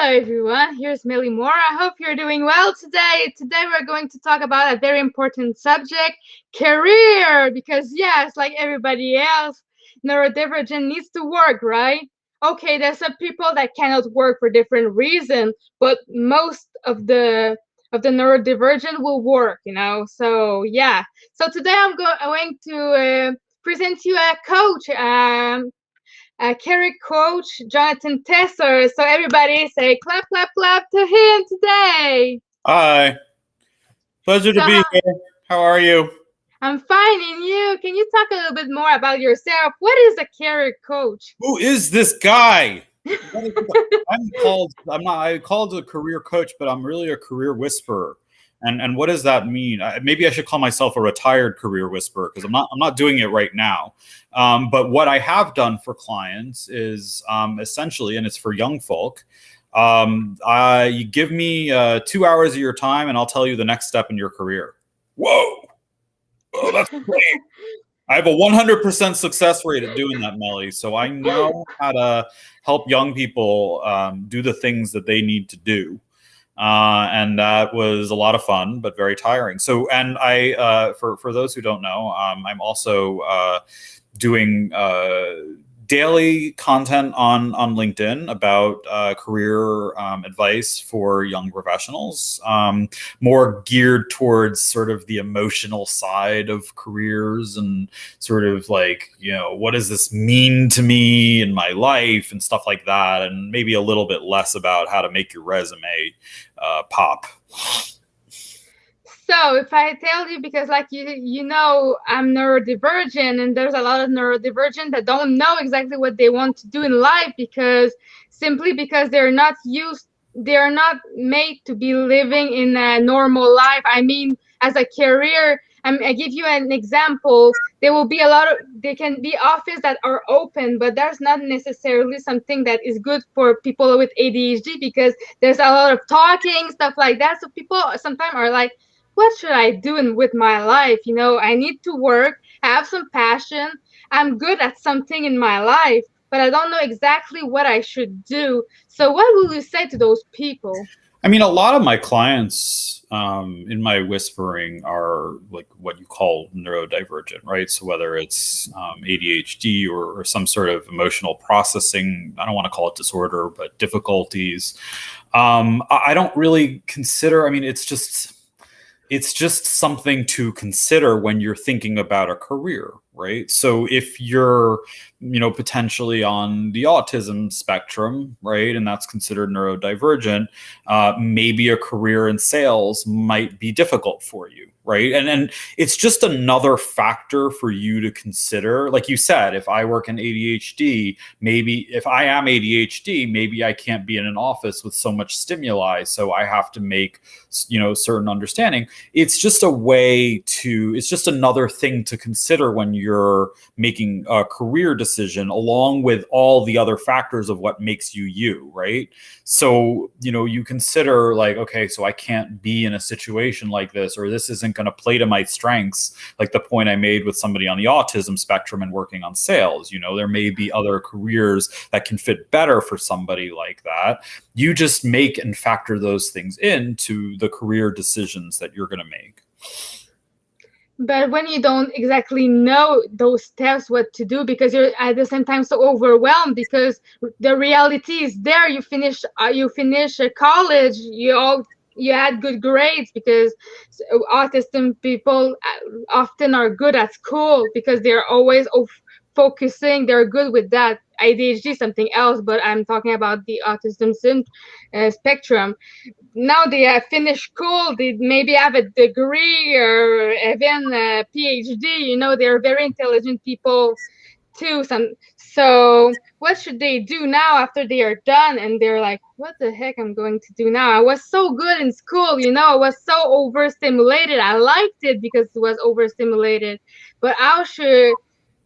Hello everyone, here's Millie Moore. I hope you're doing well today. Today we're going to talk about a very important subject, career, because yes, like everybody else, neurodivergent needs to work, right? Okay, there's some people that cannot work for different reasons, but most of the neurodivergent will work. So yeah. So today I'm going to present you a coach. Career coach Jonathan Tesser. So everybody say clap, clap, clap to him today. Hi. Pleasure to So be here. How are you? I'm fine, and you? Can you talk a little bit more about yourself? What is a career coach? Who is this guy? I called a career coach, but I'm really a career whisperer. And what does that mean? Maybe I should call myself a retired career whisperer because I'm not doing it right now. But what I have done for clients is essentially, and it's for young folk, you give me 2 hours of your time and I'll tell you the next step in your career. Whoa. Oh, that's great. I have a 100% success rate at doing that, Melly. So I know how to help young people do the things that they need to do. And that was a lot of fun, but very tiring. So, and for those who don't know, I'm also doing daily content on LinkedIn about career advice for young professionals, more geared towards sort of the emotional side of careers and sort of like, what does this mean to me in my life and stuff like that, and maybe a little bit less about how to make your resume pop. So if I tell you, because like I'm neurodivergent, and there's a lot of neurodivergent that don't know exactly what they want to do in life simply because they're not made to be living in a normal life. I mean, as a career, I give you an example. There can be offices that are open, but that's not necessarily something that is good for people with ADHD, because there's a lot of talking, stuff like that. So people sometimes are like, what should I do with my life? I need to work, have some passion. I'm good at something in my life, but I don't know exactly what I should do. So what will you say to those people? I mean, a lot of my clients in my whispering are like what you call neurodivergent, right? So whether it's ADHD or some sort of emotional processing, I don't want to call it disorder, but difficulties. I don't really consider, I mean, it's just something to consider when you're thinking about a career, right? So if you're, potentially on the autism spectrum, right, and that's considered neurodivergent, maybe a career in sales might be difficult for you, right? And it's just another factor for you to consider. Like you said, if I work in ADHD, maybe if I am ADHD, maybe I can't be in an office with so much stimuli, so I have to make, certain understanding. It's just it's just another thing to consider when you're making a career decision, along with all the other factors of what makes you, right? So, you consider like, okay, so I can't be in a situation like this, or this isn't going to play to my strengths. Like the point I made with somebody on the autism spectrum and working on sales, there may be other careers that can fit better for somebody like that. You just make and factor those things into the career decisions that you're going to make. But when you don't exactly know those steps, what to do, because you're at the same time so overwhelmed, because the reality is there. You finish college, you had good grades, because autism people often are good at school because they're always focusing. They're good with that. ADHD something else, but I'm talking about the autism spectrum. Now they have finished school, they maybe have a degree or even a PhD. They're very intelligent people too. So what should they do now after they are done and they're like, what the heck I'm going to do now? I was so good in school, I was so overstimulated. I liked it because it was overstimulated, but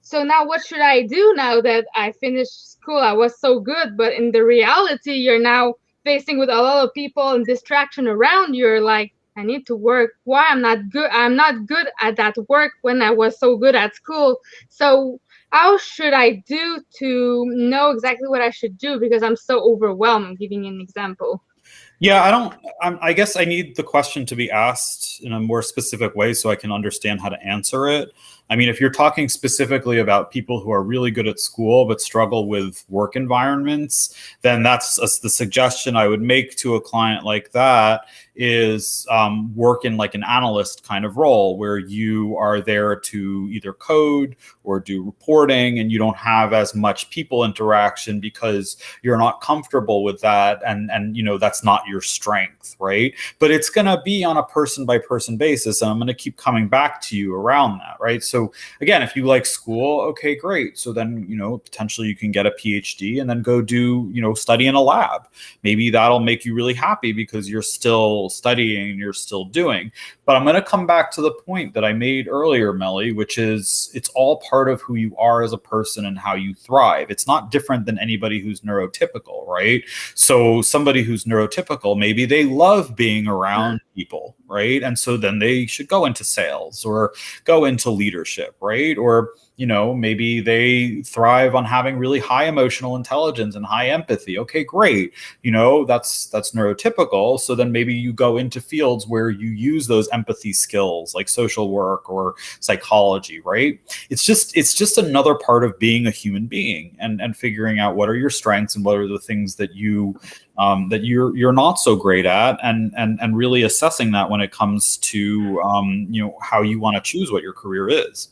so now what should I do now that I finished school? I was so good, but in the reality, you're now facing with a lot of people and distraction around you. You're like, I need to work. Why I'm not good? I'm not good at that work when I was so good at school. So how should I do to know exactly what I should do because I'm so overwhelmed? I'm giving you an example. Yeah, I guess I need the question to be asked in a more specific way so I can understand how to answer it. I mean, if you're talking specifically about people who are really good at school but struggle with work environments, then that's the suggestion I would make to a client like that is work in like an analyst kind of role where you are there to either code or do reporting and you don't have as much people interaction because you're not comfortable with that, and you know that's not your strength, right? But it's going to be on a person by person basis, and I'm going to keep coming back to you around that, right? So again, if you like school, okay, great. So then, you know, potentially you can get a PhD and then go do, you know, study in a lab. Maybe that'll make you really happy because you're still studying and you're still doing. But I'm going to come back to the point that I made earlier, Melly, which is it's all part of who you are as a person and how you thrive. It's not different than anybody who's neurotypical, right? So somebody who's neurotypical, maybe they love being around people, right? And so then they should go into sales or go into leadership, right? Or, you know, maybe they thrive on having really high emotional intelligence and high empathy. Okay, great. You know, that's neurotypical. So then maybe you go into fields where you use those empathy skills like social work or psychology, right? It's just another part of being a human being and figuring out what are your strengths and what are the things that that you're not so great at, and really assessing that when it comes to you know, how you want to choose what your career is.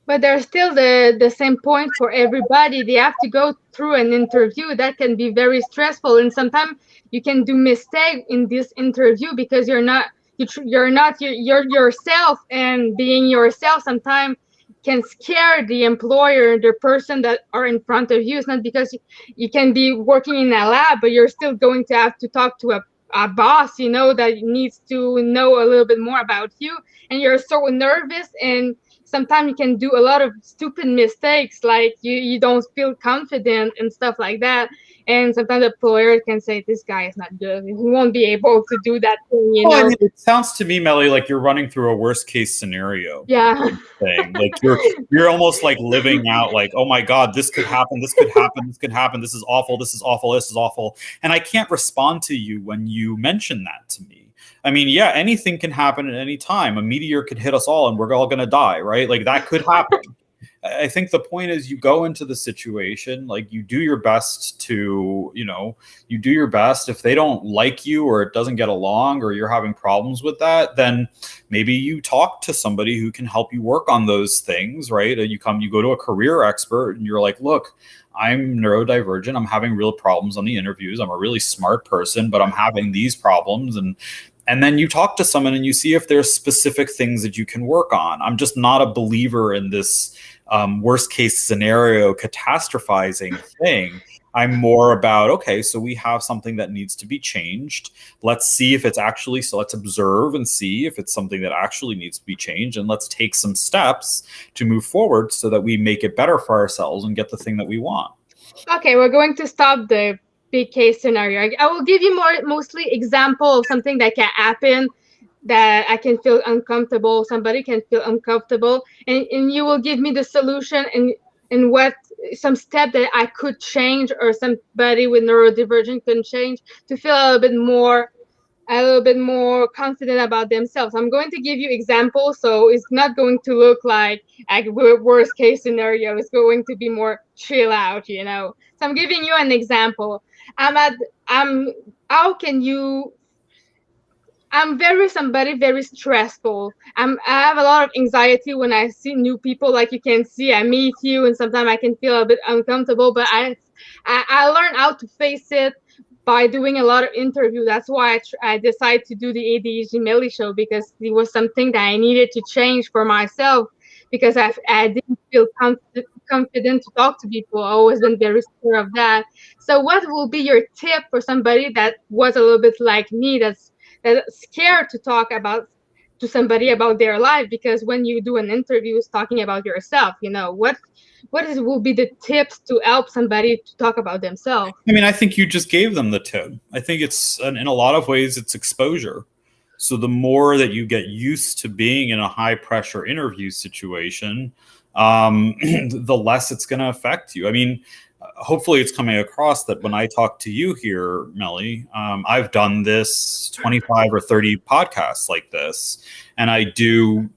But there's still the same point for everybody. They have to go through an interview that can be very stressful, and sometimes you can do mistake in this interview because you're not yourself, and being yourself sometimes can scare the employer, the person that are in front of you. It's not because you can be working in a lab, but you're still going to have to talk to a boss, you know, that needs to know a little bit more about you, and you're so nervous, and sometimes you can do a lot of stupid mistakes, like you don't feel confident and stuff like that. And sometimes the employer can say, this guy is not good, he won't be able to do that thing, you Well, I know. mean, it sounds to me, Melly, like you're running through a worst case scenario Yeah. thing. Like you're almost like living out like, oh my God, this could happen, this could happen, this could happen, this is awful, this is awful, this is awful. And I can't respond to you when you mention that to me. I mean, yeah, anything can happen at any time. A meteor could hit us all and we're all gonna die, right? Like that could happen. I think the point is you go into the situation, like you do your best to, you know, you do your best. If they don't like you or it doesn't get along or you're having problems with that, then maybe you talk to somebody who can help you work on those things, right? You go to a career expert and you're like, look, I'm neurodivergent. I'm having real problems on the interviews. I'm a really smart person, but I'm having these problems. And then you talk to someone and you see if there's specific things that you can work on. I'm just not a believer in this worst case scenario catastrophizing thing. I'm more about, okay, so we have something that needs to be changed. Let's see if it's actually, so let's observe and see if it's something that actually needs to be changed. And let's take some steps to move forward so that we make it better for ourselves and get the thing that we want. Okay, we're going to stop the big case scenario. I will give you mostly example of something that can happen that I can feel uncomfortable, somebody can feel uncomfortable, and you will give me the solution and what some step that I could change or somebody with neurodivergent can change to feel a little bit more confident about themselves. I'm going to give you examples, so it's not going to look like worst case scenario. It's going to be more chill out, you know. So I'm giving you an example. I'm how can you I'm very stressful. I have a lot of anxiety when I see new people. Like you can see, I meet you, and sometimes I can feel a bit uncomfortable. But I learned how to face it by doing a lot of interviews. That's why I decided to do the ADHD Melly show, because it was something that I needed to change for myself, because I didn't feel confident to talk to people. I always been very scared of that. So what will be your tip for somebody that was a little bit like me, that's scared to talk to somebody about their life? Because when you do an interview, it's talking about yourself, you know, will be the tips to help somebody to talk about themselves? I mean, I think you just gave them the tip. I think it's, in a lot of ways, it's exposure. So the more that you get used to being in a high pressure interview situation, the less it's going to affect you. I mean, hopefully it's coming across that when I talk to you here, Melly, I've done this 25 or 30 podcasts like this. And I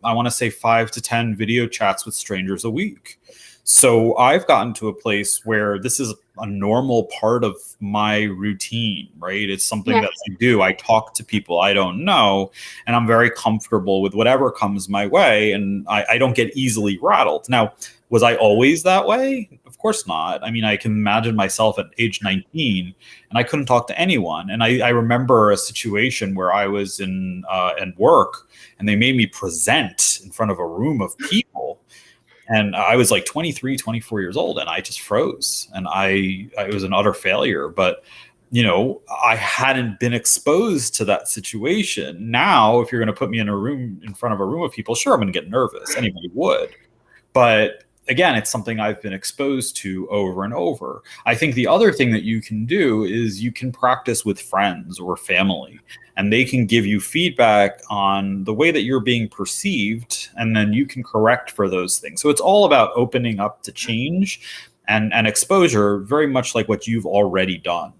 want to say 5 to 10 video chats with strangers a week. So I've gotten to a place where this is a normal part of my routine, right? It's something that I do. I talk to people I don't know, and I'm very comfortable with whatever comes my way, and I don't get easily rattled. Now, was I always that way? Of course not. I mean, I can imagine myself at age 19, and I couldn't talk to anyone. And I remember a situation where I was in work, and they made me present in front of a room of people. And I was like 23, 24 years old, and I just froze. And I was an utter failure. But, I hadn't been exposed to that situation. Now, if you're going to put me in front of a room of people, sure, I'm going to get nervous. Anybody would. But again, it's something I've been exposed to over and over. I think the other thing that you can do is you can practice with friends or family, and they can give you feedback on the way that you're being perceived, and then you can correct for those things. So it's all about opening up to change and exposure, very much like what you've already done.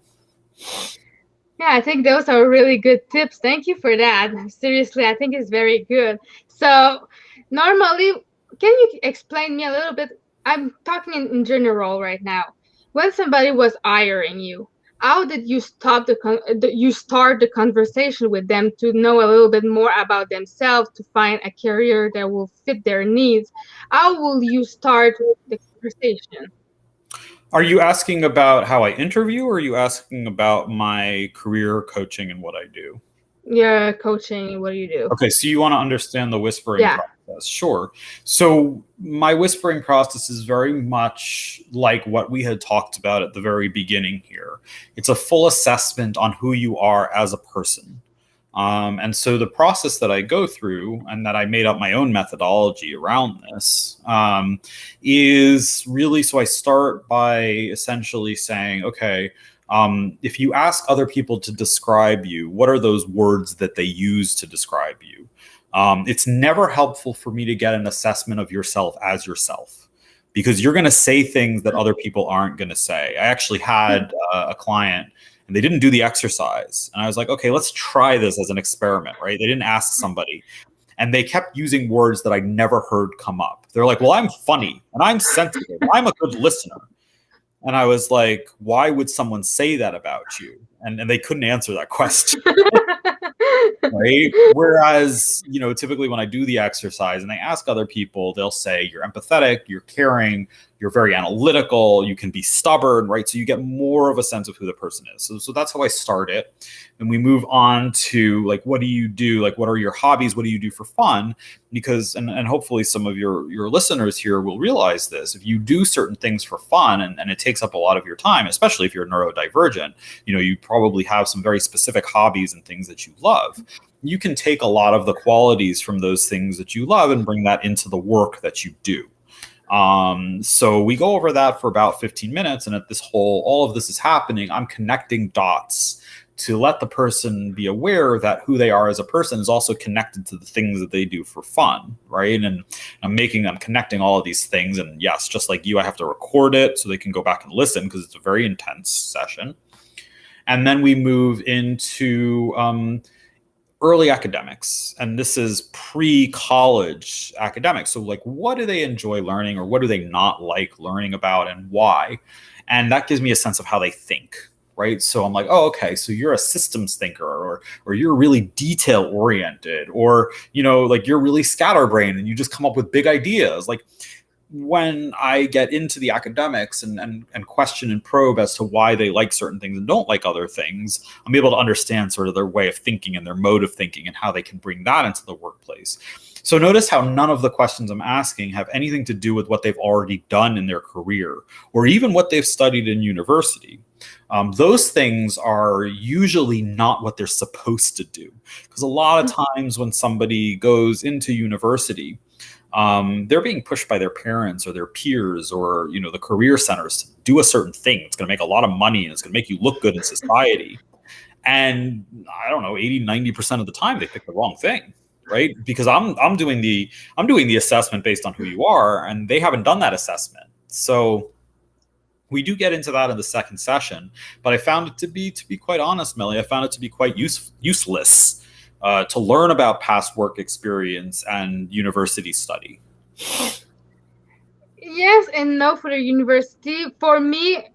Yeah, I think those are really good tips. Thank you for that. Seriously, I think it's very good. So normally, can you explain me a little bit? I'm talking in general right now. When somebody was hiring you, how did you start the conversation with them to know a little bit more about themselves, to find a career that will fit their needs? How will you start the conversation? Are you asking about how I interview, or are you asking about my career coaching and what I do? Your coaching, what do you do? Okay, so you want to understand the whispering process. Sure. So my whispering process is very much like what we had talked about at the very beginning here. It's a full assessment on who you are as a person. And so the process that I go through, and that I made up my own methodology around this, is really, so I start by essentially saying, okay, if you ask other people to describe you, what are those words that they use to describe you? It's never helpful for me to get an assessment of yourself as yourself, because you're going to say things that other people aren't going to say. I actually had a client, and they didn't do the exercise. And I was like, okay, let's try this as an experiment, right? They didn't ask somebody. And they kept using words that I never heard come up. They're like, well, I'm funny, and I'm sensitive, and I'm a good listener. And I was like, why would someone say that about you? And they couldn't answer that question. Right? Whereas, typically when I do the exercise and they ask other people, they'll say, you're empathetic, you're caring, you're very analytical, you can be stubborn, right? So you get more of a sense of who the person is. So that's how I start it. And we move on to, like, what do you do? Like, what are your hobbies? What do you do for fun? Because, and hopefully some of your listeners here will realize this. If you do certain things for fun and it takes up a lot of your time, especially if you're neurodivergent, you probably have some very specific hobbies and things that you love. You can take a lot of the qualities from those things that you love and bring that into the work that you do. So we go over that for about 15 minutes. And at all of this is happening, I'm connecting dots to let the person be aware that who they are as a person is also connected to the things that they do for fun, right? And I'm connecting all of these things. And yes, just like you, I have to record it so they can go back and listen, because it's a very intense session. And then we move into early academics, and this is pre-college academics. So, like, what do they enjoy learning, or what do they not like learning about, and why? And that gives me a sense of how they think, right? So I'm like, oh, okay, so you're a systems thinker, or you're really detail oriented, or like you're really scatterbrained and you just come up with big ideas. Like, when I get into the academics and question and probe as to why they like certain things and don't like other things, I'm able to understand sort of their way of thinking and their mode of thinking and how they can bring that into the workplace. So notice how none of the questions I'm asking have anything to do with what they've already done in their career, or even what they've studied in university. Those things are usually not what they're supposed to do. Because a lot of times when somebody goes into university, they're being pushed by their parents or their peers or, the career centers to do a certain thing. It's going to make a lot of money and it's going to make you look good in society. And I don't know, 80, 90% of the time they pick the wrong thing. right? Because I'm doing the assessment based on who you are, and they haven't done that assessment. So we do get into that in the second session, but I found it to be quite honest, Melly, I found it to be quite useless to learn about past work experience and university study. Yes and no for the university. For me,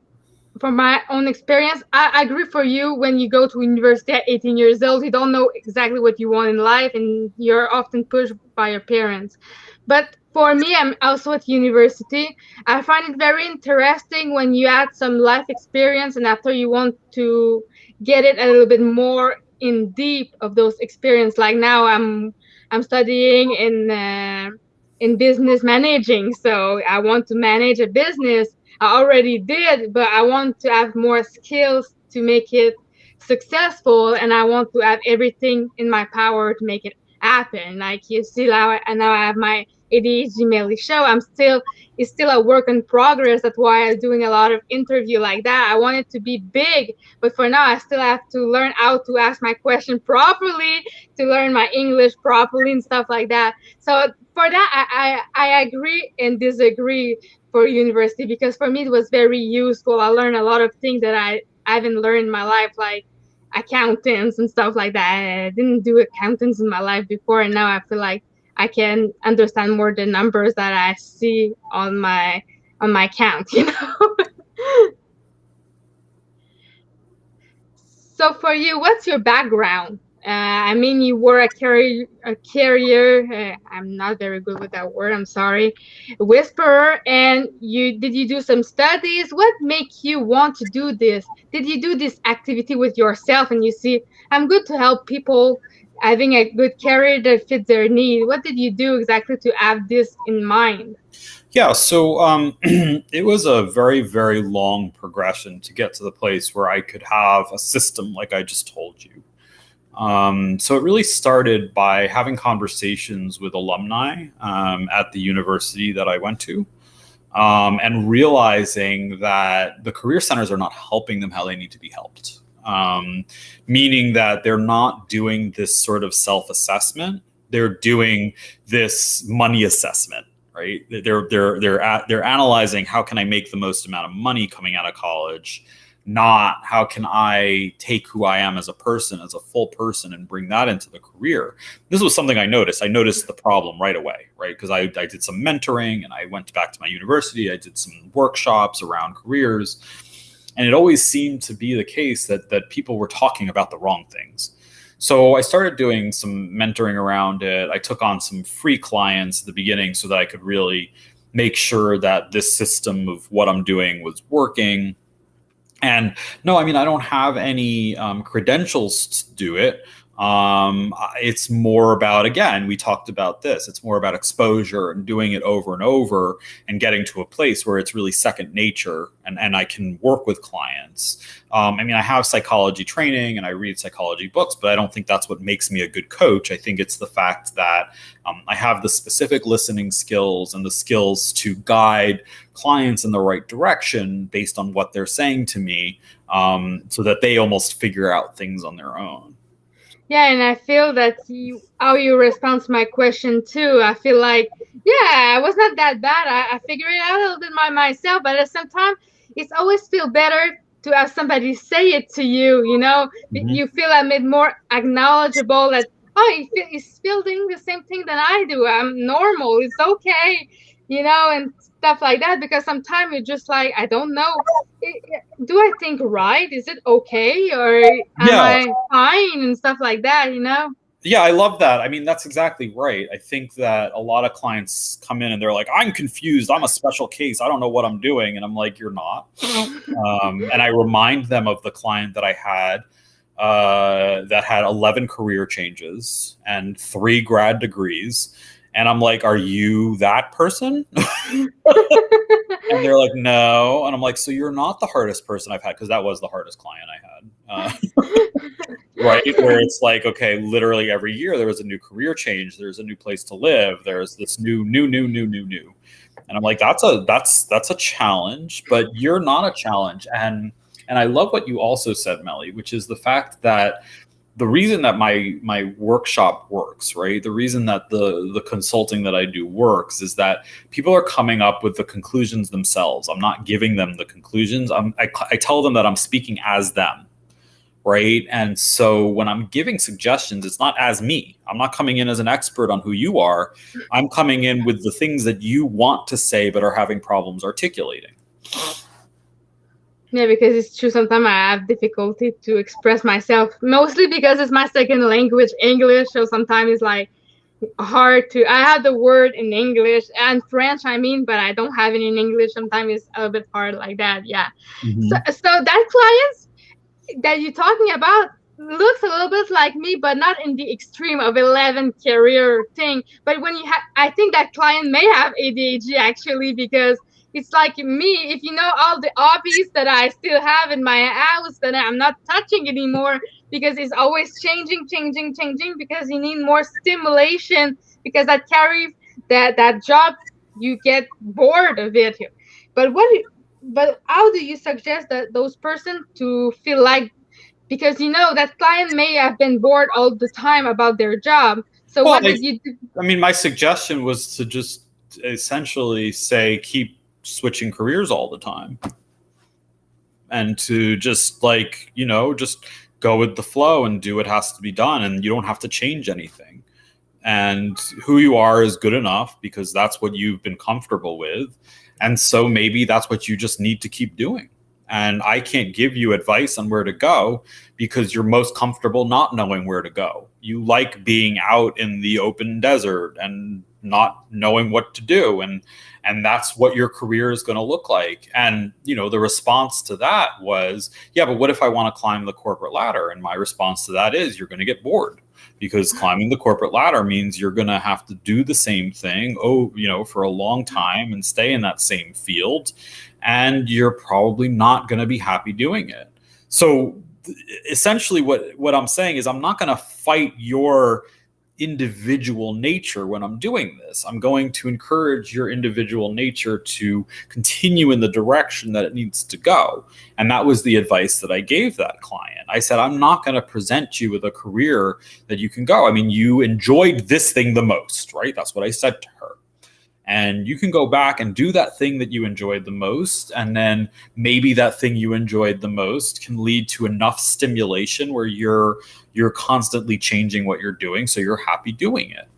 from my own experience, I agree for you. When you go to university at 18 years old, you don't know exactly what you want in life, and you're often pushed by your parents. But for me, I'm also at university. I find it very interesting when you add some life experience, and after you want to get it a little bit more in deep of those experience. Like now, I'm studying in business managing, so I want to manage a business. I already did, but I want to have more skills to make it successful, and I want to have everything in my power to make it happen. Like you see now, and now I have my ADHD Melly show. It's still a work in progress. That's why I'm doing a lot of interview like that. I want it to be big, but for now, I still have to learn how to ask my question properly, to learn my English properly and stuff like that. So for that, I agree and disagree for university, because for me it was very useful. I learned a lot of things that I haven't learned in my life, like accountants and stuff like that. I didn't do accountants in my life before, and now I feel like I can understand more the numbers that I see on my account, you know. So for you, what's your background? I mean, you were a carrier. I'm not very good with that word. I'm sorry, whisperer. And you do some studies? What make you want to do this? Did you do this activity with yourself, and you see, I'm good to help people having a good career that fits their need? What did you do exactly to have this in mind? Yeah, so it was a very, very long progression to get to the place where I could have a system like I just told you. So it really started by having conversations with alumni at the university that I went to, and realizing that the career centers are not helping them how they need to be helped. Meaning that they're not doing this sort of self-assessment; they're doing this money assessment. Right? They're analyzing, how can I make the most amount of money coming out of college, not how can I take who I am as a person, as a full person, and bring that into the career. This was something I noticed. I noticed the problem right away, right? Because I did some mentoring, and I went back to my university. I did some workshops around careers, and it always seemed to be the case that people were talking about the wrong things. So I started doing some mentoring around it. I took on some free clients at the beginning so that I could really make sure that this system of what I'm doing was working. And no, I mean, I don't have any credentials to do it. It's more about, again, we talked about this. It's more about exposure and doing it over and over and getting to a place where it's really second nature, and I can work with clients. I mean, I have psychology training and I read psychology books, but I don't think that's what makes me a good coach. I think it's the fact that I have the specific listening skills and the skills to guide clients in the right direction based on what they're saying to me, so that they almost figure out things on their own. Yeah, and I feel that how you respond to my question too. I feel like, yeah, I was not that bad. I figured it out a little bit by myself, but at the same time, it's always feel better to have somebody say it to you. You know, you feel a bit more acknowledgeable that, oh, he's feeling the same thing that I do. I'm normal. It's okay, you know, and stuff like that. Because sometimes you're just like, I don't know. Do I think right? Is it okay, or am I fine and stuff like that? You know. Yeah, I love that. I mean, that's exactly right. I think that a lot of clients come in and they're like, I'm confused. I'm a special case. I don't know what I'm doing. And I'm like, you're not. And I remind them of the client that I had that had 11 career changes and 3 grad degrees. And I'm like, are you that person? And they're like, no. And I'm like, so you're not the hardest person I've had, because that was the hardest client I had. Right? Where it's like, okay, literally every year there was a new career change. There's a new place to live. There's this new. And I'm like, that's a challenge, but you're not a challenge. And I love what you also said, Melly, which is the fact that the reason that my workshop works, right? The reason that the consulting that I do works is that people are coming up with the conclusions themselves. I'm not giving them the conclusions. I tell them that I'm speaking as them, right? And so when I'm giving suggestions, it's not as me. I'm not coming in as an expert on who you are. I'm coming in with the things that you want to say but are having problems articulating. Yeah, because it's true. Sometimes I have difficulty to express myself, mostly because it's my second language, English. So sometimes it's like hard to. I have the word in English and French, I mean, but I don't have it in English. Sometimes it's a bit hard like that. Yeah. So, Mm-hmm. so that clients that you're talking about looks a little bit like me, but not in the extreme of 11 career thing. But when you have, I think that client may have ADHD actually, because it's like me, if you know all the hobbies that I still have in my house that I'm not touching anymore because it's always changing, because you need more stimulation because that carry that job, you get bored of it. But but how do you suggest that those person to feel like, because that client may have been bored all the time about their job. So Well, what did you do? I mean, my suggestion was to just essentially say keep switching careers all the time, and to just just go with the flow and do what has to be done, and you don't have to change anything. And who you are is good enough because that's what you've been comfortable with. And so maybe that's what you just need to keep doing. And I can't give you advice on where to go because you're most comfortable not knowing where to go. You like being out in the open desert and not knowing what to do. And that's what your career is going to look like. And, the response to that was, yeah, but what if I want to climb the corporate ladder? And my response to that is, you're going to get bored, because climbing the corporate ladder means you're going to have to do the same thing, for a long time and stay in that same field. And you're probably not going to be happy doing it. So essentially what I'm saying is I'm not going to fight your individual nature when I'm doing this. I'm going to encourage your individual nature to continue in the direction that it needs to go. And that was the advice that I gave that client. I said, I'm not going to present you with a career that you can go. I mean, you enjoyed this thing the most, right? That's what I said to her. And you can go back and do that thing that you enjoyed the most. And then maybe that thing you enjoyed the most can lead to enough stimulation where you're constantly changing what you're doing, so you're happy doing it.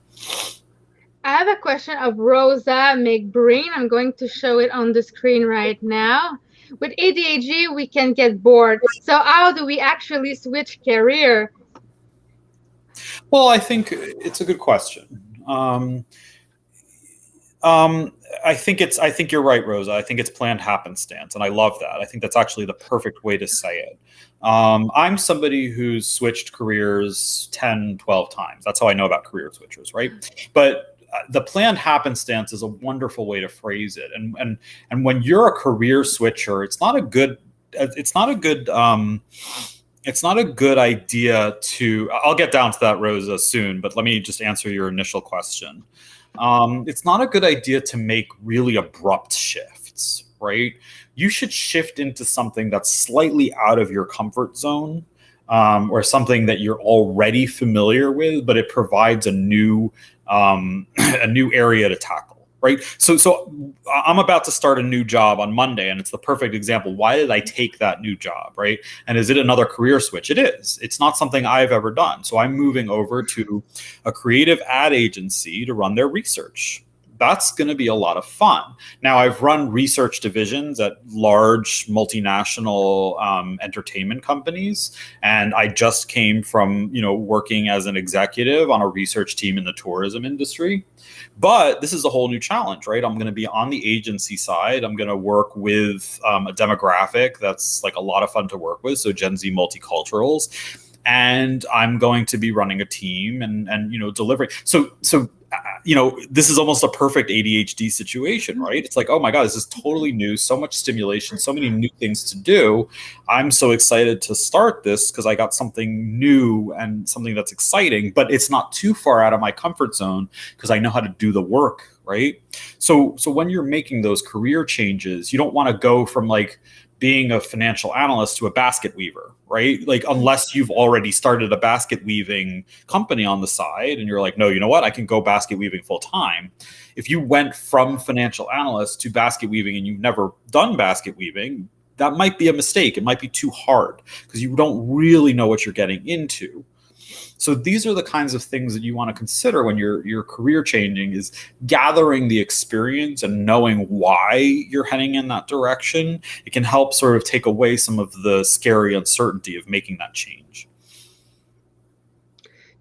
I have a question of Rosa McBreen. I'm going to show it on the screen right now. With ADHD, we can get bored. So how do we actually switch career? Well, I think it's a good question. I think you're right, Rosa. I think it's planned happenstance, and I love that. I think that's actually the perfect way to say it. I'm somebody who's switched careers 10, 12 times. That's how I know about career switchers, right? But the planned happenstance is a wonderful way to phrase it. And when you're a career switcher, it's not a good idea to. I'll get down to that, Rosa, soon. But let me just answer your initial question. It's not a good idea to make really abrupt shifts, right? You should shift into something that's slightly out of your comfort zone, or something that you're already familiar with, but it provides a new area to tackle. Right. So I'm about to start a new job on Monday, and it's the perfect example. Why did I take that new job? Right. And is it another career switch? It is. It's not something I've ever done. So I'm moving over to a creative ad agency to run their research. That's going to be a lot of fun. Now, I've run research divisions at large multinational entertainment companies, and I just came from working as an executive on a research team in the tourism industry. But this is a whole new challenge, right? I'm going to be on the agency side. I'm going to work with a demographic that's like a lot of fun to work with, so Gen Z multiculturals, and I'm going to be running a team and delivering. So this is almost a perfect ADHD situation, right? It's like, oh my God, this is totally new, so much stimulation, so many new things to do. I'm so excited to start this because I got something new and something that's exciting, but it's not too far out of my comfort zone because I know how to do the work right? So when you're making those career changes, you don't want to go from like being a financial analyst to a basket weaver, right? Like, unless you've already started a basket weaving company on the side and you're like, no, you know what, I can go basket weaving full time. If you went from financial analyst to basket weaving and you've never done basket weaving, that might be a mistake. It might be too hard because you don't really know what you're getting into. So these are the kinds of things that you want to consider when you're career changing, is gathering the experience and knowing why you're heading in that direction. It can help sort of take away some of the scary uncertainty of making that change.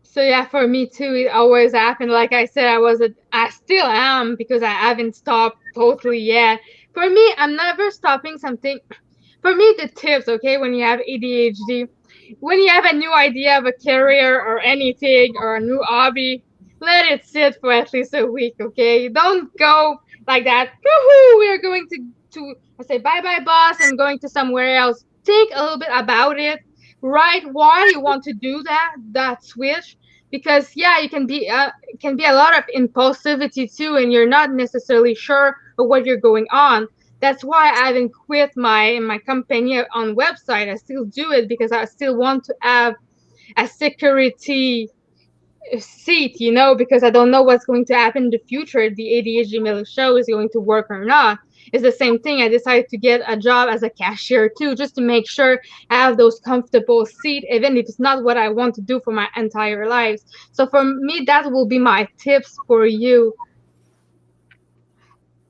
So yeah, for me too, it always happened. Like I said, I still am, because I haven't stopped totally yet. For me, I'm never stopping something. For me, the tips, okay, when you have ADHD, when you have a new idea of a career or anything or a new hobby, let it sit for at least a week, okay? Don't go like that. Woohoo! We are going to I say bye bye, boss. I'm going to somewhere else. Think a little bit about it. Write why you want to do that switch, because yeah, it can be a lot of impulsivity too, and you're not necessarily sure of what you're going on. That's why I haven't quit my company on website. I still do it because I still want to have a security seat, because I don't know what's going to happen in the future, if the ADHD Middle Show is going to work or not. It's the same thing. I decided to get a job as a cashier too, just to make sure I have those comfortable seats, even if it's not what I want to do for my entire life. So for me, that will be my tips for you.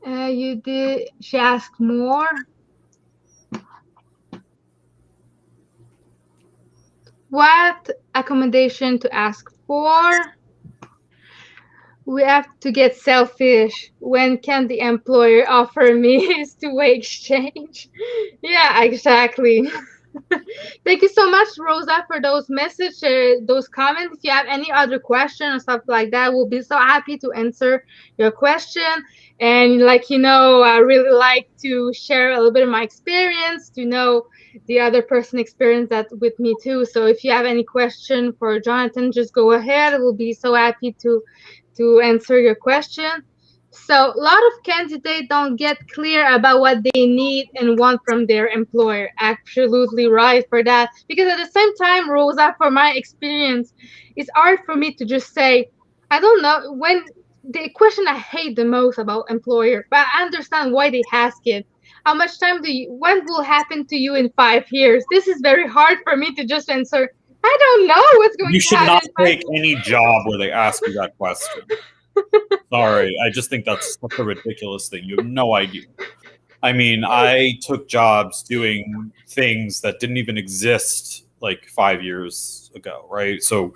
She asked more. What accommodation to ask for? We have to get selfish. When can the employer offer me his two-way exchange? Yeah, exactly. Thank you so much, Rosa, for those messages, those comments. If you have any other question or stuff like that, we'll be so happy to answer your question. And I really like to share a little bit of my experience, to know the other person experienced that with me too. So if you have any question for Jonathan, just go ahead. We'll be so happy to answer your question. So a lot of candidates don't get clear about what they need and want from their employer. Absolutely right for that. Because at the same time, Rosa, for my experience, it's hard for me to just say, I don't know, when the question I hate the most about employer, but I understand why they ask it. How much time what will happen to you in 5 years? This is very hard for me to just answer. I don't know what's going You to should happen not in 5 take any job where they ask you that question. Sorry, I just think that's such a ridiculous thing. You have no idea. I mean, I took jobs doing things that didn't even exist like 5 years ago, right? So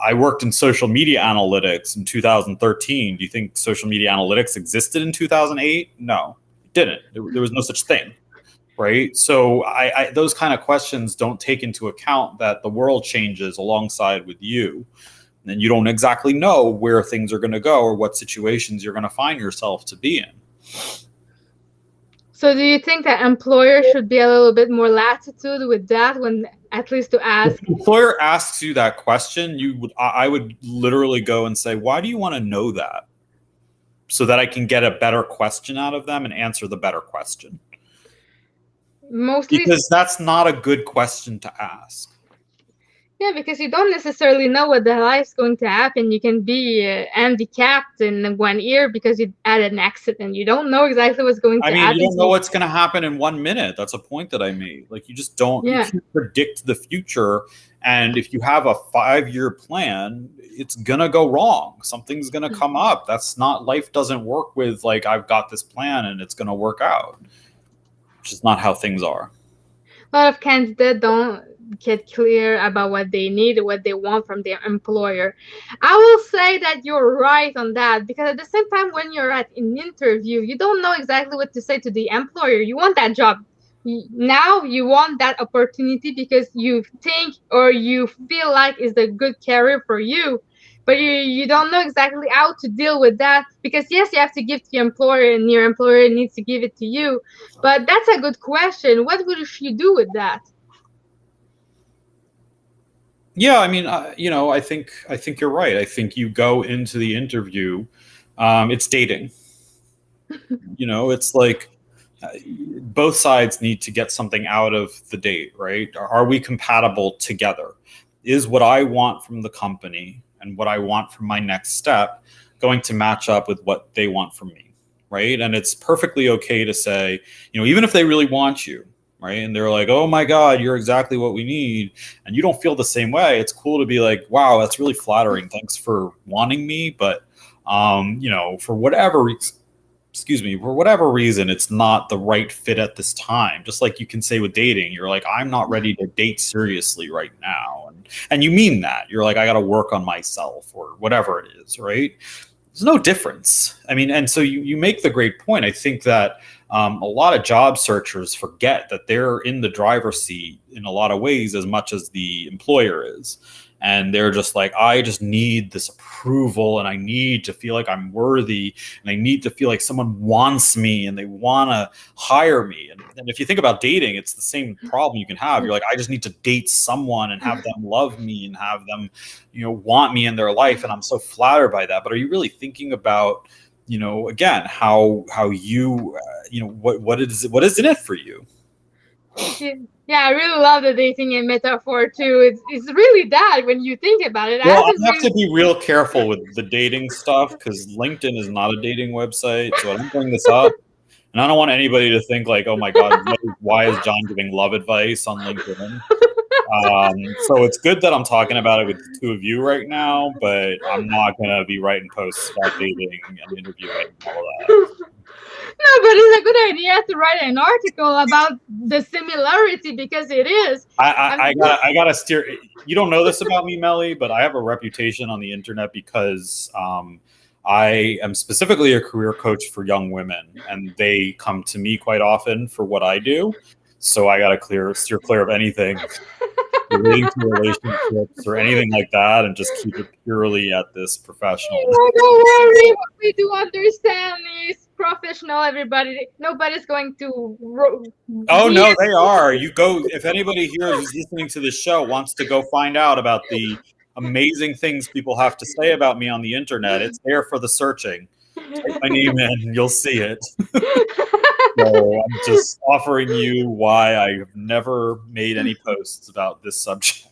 I worked in social media analytics in 2013. Do you think social media analytics existed in 2008? No, it didn't. There was no such thing, right? So those kind of questions don't take into account that the world changes alongside with you. And you don't exactly know where things are going to go or what situations you're going to find yourself to be in. So do you think that employers should be a little bit more latitude with that, when at least to ask? If the employer asks you that question, I would literally go and say, why do you want to know that? So that I can get a better question out of them and answer the better question. Mostly Because that's not a good question to ask. Yeah, because you don't necessarily know what the life's going to happen. You can be handicapped in one ear because you had an accident. You don't know exactly what's going to happen. You don't know what's going to happen in 1 minute. That's a point that I made. Like, you just don't, you can't predict the future. And if you have a 5-year plan, it's going to go wrong. Something's going to come up. That's not, life doesn't work with like, I've got this plan and it's going to work out. Which is not how things are. A lot of candidates don't get clear about what they need, what they want from their employer. I will say that you're right on that, because at the same time, when you're at an interview, you don't know exactly what to say to the employer. You want that job. Now you want that opportunity because you think or you feel like it's a good career for you, but you don't know exactly how to deal with that, because yes, you have to give to your employer and your employer needs to give it to you. But that's a good question. What would you do with that? Yeah, I mean, I think you're right. I think you go into the interview. It's dating, It's like both sides need to get something out of the date, right? Are we compatible together? Is what I want from the company and what I want from my next step going to match up with what they want from me, right? And it's perfectly okay to say, even if they really want you, right? And they're like, oh my God, you're exactly what we need. And you don't feel the same way. It's cool to be like, wow, that's really flattering. Thanks for wanting me. But, for whatever reason, for whatever reason, it's not the right fit at this time. Just like you can say with dating, you're like, I'm not ready to date seriously right now. And you mean that. You're like, I got to work on myself or whatever it is, right? There's no difference. I mean, and so you make the great point. I think that a lot of job searchers forget that they're in the driver's seat in a lot of ways as much as the employer is. And they're just like, I just need this approval and I need to feel like I'm worthy and I need to feel like someone wants me and they want to hire me. And if you think about dating, it's the same problem you can have. You're like, I just need to date someone and have them love me and have them, want me in their life. And I'm so flattered by that. But are you really thinking about, again, how you, what is in it for you? Yeah, I really love the dating and metaphor too. It's really that when you think about it. Well, I have to be real careful with the dating stuff because LinkedIn is not a dating website, so I don't bring this up. And I don't want anybody to think like, oh my God, why is John giving love advice on LinkedIn? So it's good that I'm talking about it with the two of you right now, but I'm not going to be writing posts about dating and interviewing and all that. No, but it's a good idea to write an article about the similarity because it is. I gotta steer. You don't know this about me, Melly, but I have a reputation on the internet because I am specifically a career coach for young women, and they come to me quite often for what I do. So I gotta steer clear of anything relating to relationships or anything like that, and just keep it purely at this professional. Don't worry, what we do understand is professional. Nobody's going to. Oh no, they are. You go if anybody here who's listening to this show wants to go find out about the amazing things people have to say about me on the internet. It's there for the searching. Type my name in, and you'll see it. So I'm just offering you why I've never made any posts about this subject.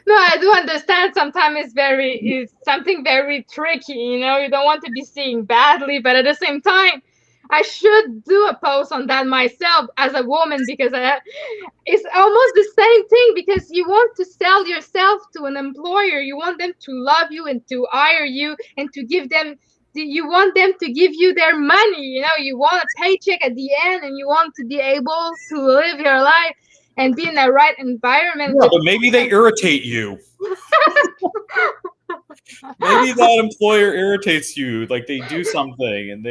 No, I do understand. Sometimes it's something very tricky. You don't want to be seen badly, but at the same time, I should do a post on that myself as a woman because it's almost the same thing because you want to sell yourself to an employer. You want them to love you and to hire you and to give them. You want them to give you their money. You want a paycheck at the end and you want to be able to live your life and be in the right environment. Yeah, but maybe they irritate you. Maybe that employer irritates you, like they do something and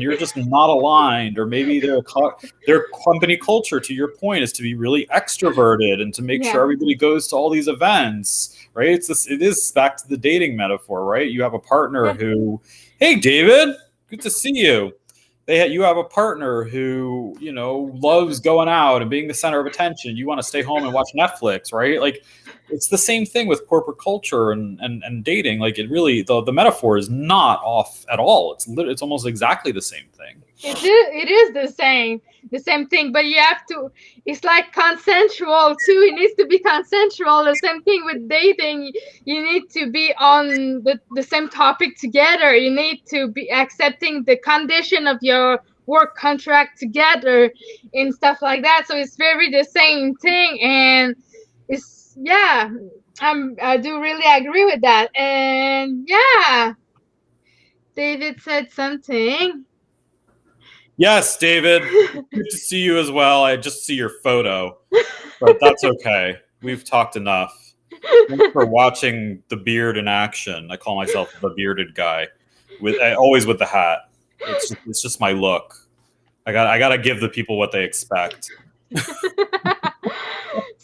you're just not aligned, or maybe their company culture, to your point, is to be really extroverted and to make sure everybody goes to all these events, right? It is back to the dating metaphor, right? You have a partner who, hey David, good to see you. You have a partner who, loves going out and being the center of attention. You want to stay home and watch Netflix, right? Like, it's the same thing with corporate culture and dating. Like, it really, the metaphor is not off at all. It's almost exactly the same thing. It is the same thing, but you have to, it's like consensual too. It needs to be consensual. The same thing with dating. You need to be on the same topic together. You need to be accepting the condition of your work contract together and stuff like that. So it's very the same thing. And I do really agree with that. And David said something. Yes, David. Good to see you as well. I just see your photo, but that's okay. We've talked enough. Thanks for watching the beard in action. I call myself the bearded guy, always with the hat. It's just my look. I gotta give the people what they expect.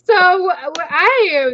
So,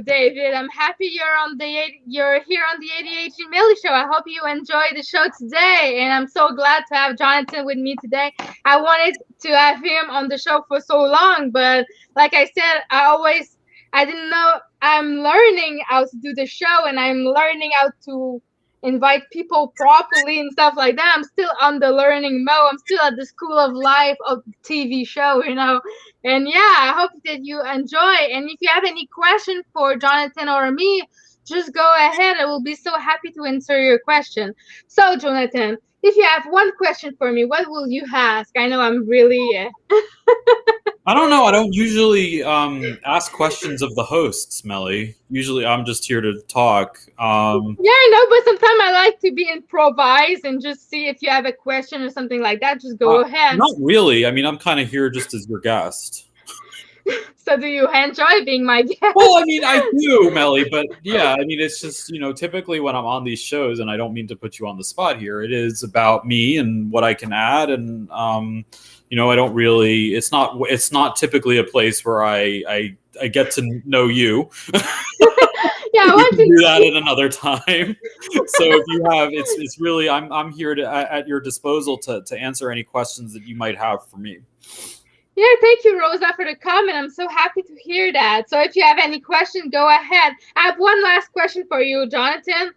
David, I'm happy you're here on the ADHD Millie Show. I hope you enjoyed the show today, and I'm so glad to have Jonathan with me today. I wanted to have him on the show for so long, but like I said, I didn't know. I'm learning how to do the show, and I'm learning how to invite people properly and stuff like that. I'm still on the learning mode. I'm still at the school of life of TV show, And yeah, I hope that you enjoy. And if you have any question for Jonathan or me, just go ahead. I will be so happy to answer your question. So, Jonathan, if you have one question for me, what will you ask? I know I'm really I don't know. I don't usually ask questions of the hosts, Melly. Usually, I'm just here to talk. Yeah, I know, but sometimes I like to be improvised and just see if you have a question or something like that. Just go ahead. Not really. I mean, I'm kind of here just as your guest. So do you enjoy being my guest? Well, I mean, I do, Melly, but yeah, I mean, it's just, typically when I'm on these shows, and I don't mean to put you on the spot here, it is about me and what I can add. And, I don't really, it's not typically a place where I get to know you. Yeah, I We want can to do that at another time. So if you have, it's really, I'm here at your disposal to answer any questions that you might have for me. Yeah, thank you, Rosa, for the comment. I'm so happy to hear that. So if you have any question, go ahead. I have one last question for you, Jonathan,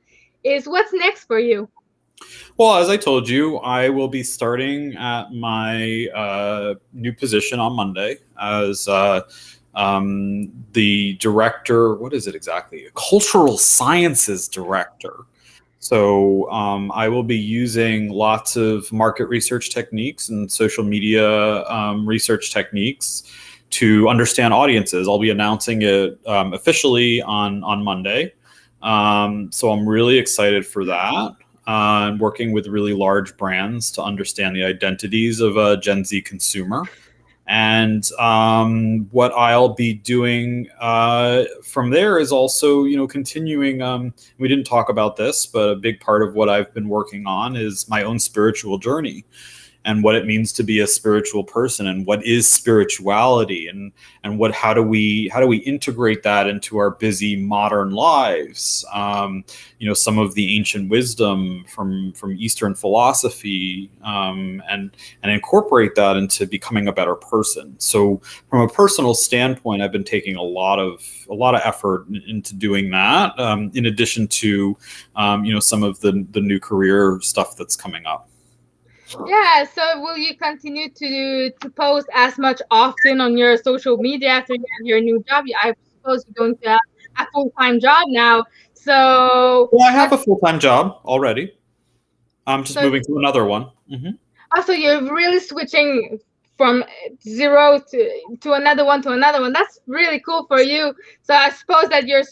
is what's next for you? Well, as I told you, I will be starting at my new position on Monday as the director. What is it exactly? Cultural Sciences Director. So I will be using lots of market research techniques and social media research techniques to understand audiences. I'll be announcing it officially on Monday. So I'm really excited for that. I'm working with really large brands to understand the identities of a Gen Z consumer. And what I'll be doing from there is also, continuing. We didn't talk about this, but a big part of what I've been working on is my own spiritual journey and what it means to be a spiritual person and what is spirituality and how do we integrate that into our busy modern lives. Some of the ancient wisdom from Eastern philosophy, and incorporate that into becoming a better person. So from a personal standpoint, I've been taking a lot of effort into doing that, in addition to some of the new career stuff that's coming up. Yeah, so will you continue to post as much often on your social media after you have your new job? I suppose you're going to have a full-time job now. So Well, I have a full-time job already. I'm just moving to another one. Mm-hmm. Also, you're really switching from zero to another one to another one. That's really cool for you. So I suppose that you're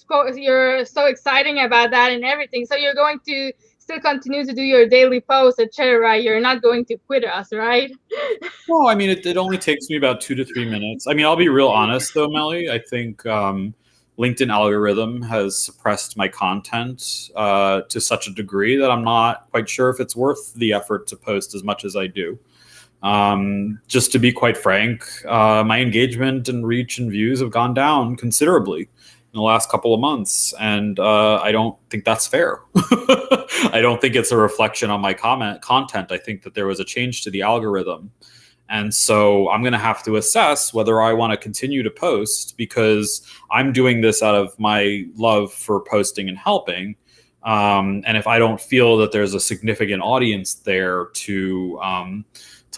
so exciting about that and everything. So you're going to still continue to do your daily posts, etc. You're not going to quit us, right? Well, I mean, it only takes me about 2 to 3 minutes. I mean, I'll be real honest though, Melly. I think LinkedIn algorithm has suppressed my content to such a degree that I'm not quite sure if it's worth the effort to post as much as I do. Just to be quite frank, my engagement and reach and views have gone down considerably in the last couple of months, and I don't think that's fair. I don't think it's a reflection on my content. I think that there was a change to the algorithm. And so I'm going to have to assess whether I want to continue to post, because I'm doing this out of my love for posting and helping. And if I don't feel that there's a significant audience there to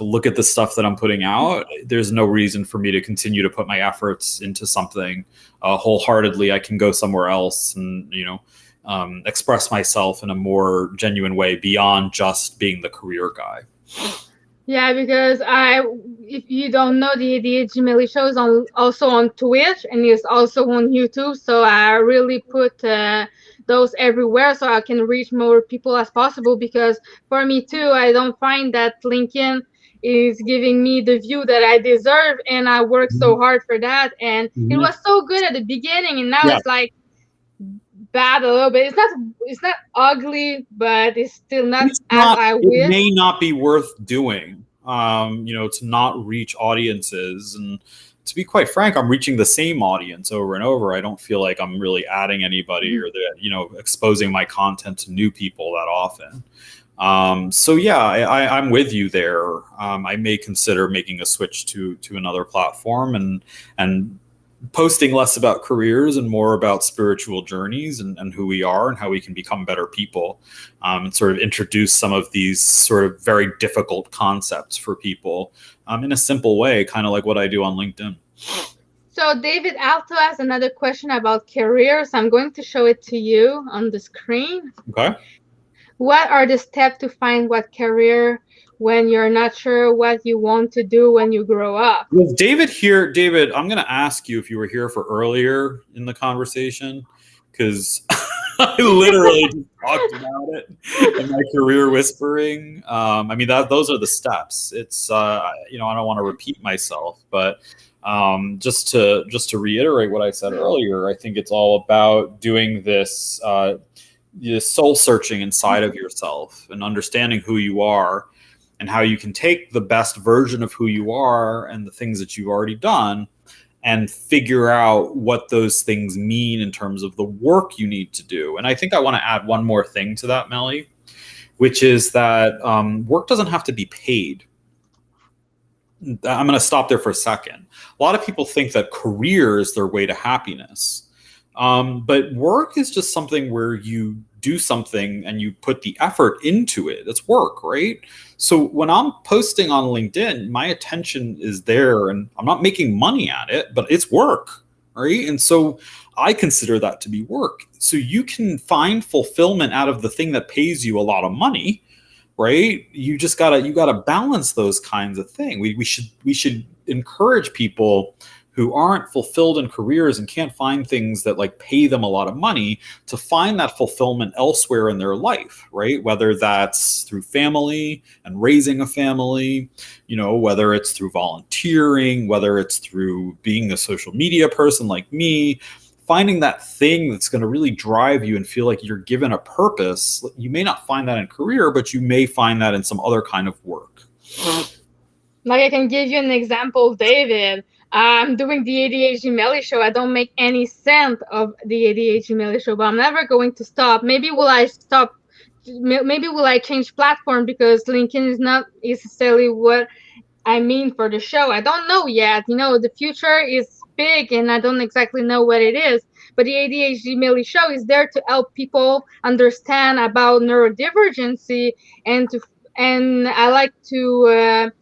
look at the stuff that I'm putting out, there's no reason for me to continue to put my efforts into something wholeheartedly. I can go somewhere else and, express myself in a more genuine way beyond just being the career guy. Yeah, because if you don't know, the ADHD Millie show is also on Twitch and it's also on YouTube. So I really put those everywhere so I can reach more people as possible. Because for me too, I don't find that LinkedIn is giving me the view that I deserve, and I worked so hard for that. And it was so good at the beginning, and now it's like bad a little bit. It's not ugly, but it's still not as I wish. It may not be worth doing, to not reach audiences. And to be quite frank, I'm reaching the same audience over and over. I don't feel like I'm really adding anybody or that, exposing my content to new people that often. So yeah, I'm with you there. I may consider making a switch to another platform and posting less about careers and more about spiritual journeys and who we are and how we can become better people, and sort of introduce some of these sort of very difficult concepts for people in a simple way, kind of like what I do on LinkedIn. So David Alto has another question about careers. I'm going to show it to you on the screen. Okay. What are the steps to find what career when you're not sure what you want to do when you grow up? Was David here? David, I'm going to ask you if you were here for earlier in the conversation, because I literally just talked about it in my career whispering. I mean, those are the steps. It's, I don't want to repeat myself, but just to reiterate what I said earlier, I think it's all about doing this soul searching inside of yourself and understanding who you are and how you can take the best version of who you are and the things that you've already done and figure out what those things mean in terms of the work you need to do. And I think I want to add one more thing to that, Melly, which is that work doesn't have to be paid. I'm going to stop there for a second. A lot of people think that career is their way to happiness. But work is just something where you do something and you put the effort into it. It's work, right? So when I'm posting on LinkedIn, my attention is there and I'm not making money at it, but it's work, right? And so I consider that to be work. So you can find fulfillment out of the thing that pays you a lot of money, right? You gotta balance those kinds of things. We should encourage people who aren't fulfilled in careers and can't find things that like pay them a lot of money to find that fulfillment elsewhere in their life, right? Whether that's through family and raising a family, whether it's through volunteering, whether it's through being a social media person like me, finding that thing that's going to really drive you and feel like you're given a purpose. You may not find that in career, but you may find that in some other kind of work. Like I can give you an example, David. I'm doing the ADHD Melly show. I don't make any cent of the ADHD Melly show, but I'm never going to stop. Maybe will I stop? Maybe will I change platform because LinkedIn is not necessarily what I mean for the show. I don't know yet. The future is big and I don't exactly know what it is. But the ADHD Melly show is there to help people understand about neurodivergency and I like to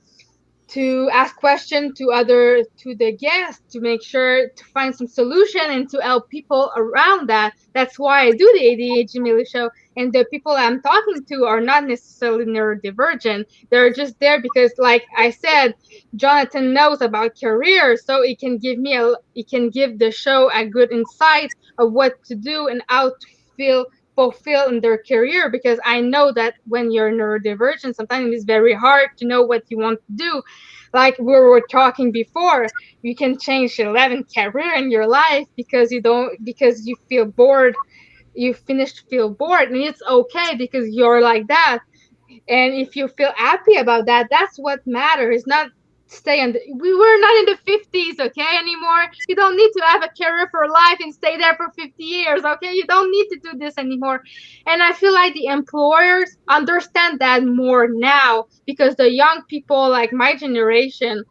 ask questions to the guests to make sure to find some solution and to help people around that. That's why I do the ADHD Melly show. And the people I'm talking to are not necessarily neurodivergent. They're just there because, like I said, Jonathan knows about career, so it can give the show a good insight of what to do and how to feel fulfilled in their career, because I know that when you're neurodivergent, sometimes it's very hard to know what you want to do. Like we were talking before, you can change 11 career in your life because you feel bored. You feel bored, and it's okay because you're like that. And if you feel happy about that, that's what matters. Not we were not in the 50s, okay, anymore. You don't need to have a career for life and stay there for 50 years, okay? You don't need to do this anymore. And I feel like the employers understand that more now because the young people, like my generation,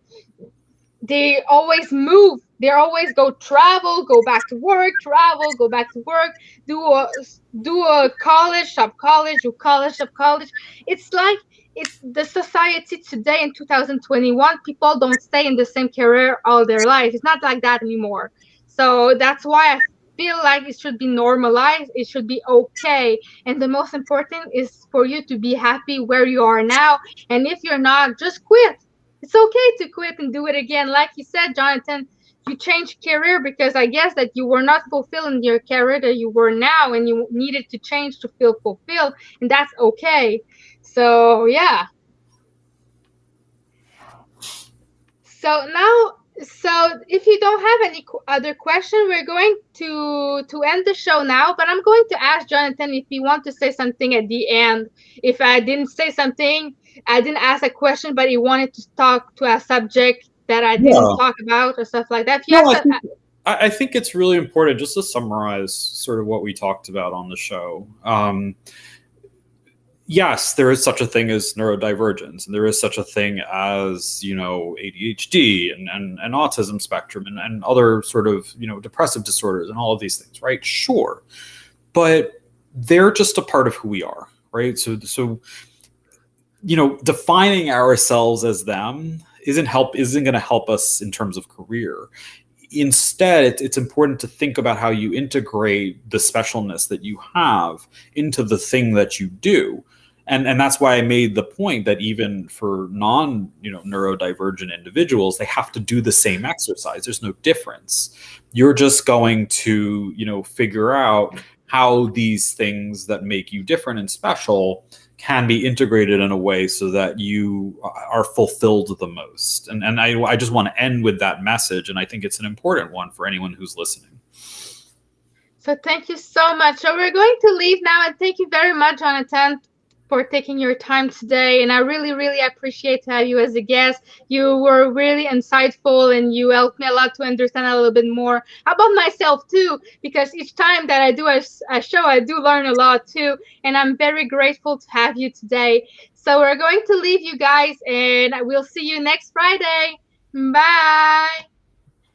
they always move. They always go travel, go back to work, travel, go back to work, do a college, stop college, do college, stop college. It's like it's the society today in 2021. People don't stay in the same career all their life. It's not like that anymore. So that's why I feel like it should be normalized. It should be okay. And the most important is for you to be happy where you are now. And if you're not, just quit. It's okay to quit and do it again. Like you said, Jonathan, you changed career because I guess that you were not fulfilled in your career that you were now, and you needed to change to feel fulfilled, and that's okay. So yeah. So if you don't have any other question, we're going to end the show now. But I'm going to ask Jonathan if he wants to say something at the end. If I didn't say something, I didn't ask a question, but he wanted to talk to a subject that I didn't talk about or stuff like that. I think it's really important just to summarize sort of what we talked about on the show. yes, there is such a thing as neurodivergence, and there is such a thing as, ADHD and autism spectrum and other sort of, depressive disorders and all of these things, right? Sure. But they're just a part of who we are, right? So defining ourselves as them isn't going to help us in terms of career. Instead, it's important to think about how you integrate the specialness that you have into the thing that you do. And that's why I made the point that even for neurodivergent individuals, they have to do the same exercise. There's no difference. You're just going to, figure out how these things that make you different and special can be integrated in a way so that you are fulfilled the most. And I just want to end with that message. And I think it's an important one for anyone who's listening. So thank you so much. So we're going to leave now, and thank you very much, Jonathan, for taking your time today. And I really, really appreciate to have you as a guest. You were really insightful, and you helped me a lot to understand a little bit more about myself too, because each time that I do a show, I do learn a lot too. And I'm very grateful to have you today. So we're going to leave you guys, and I will see you next Friday. Bye.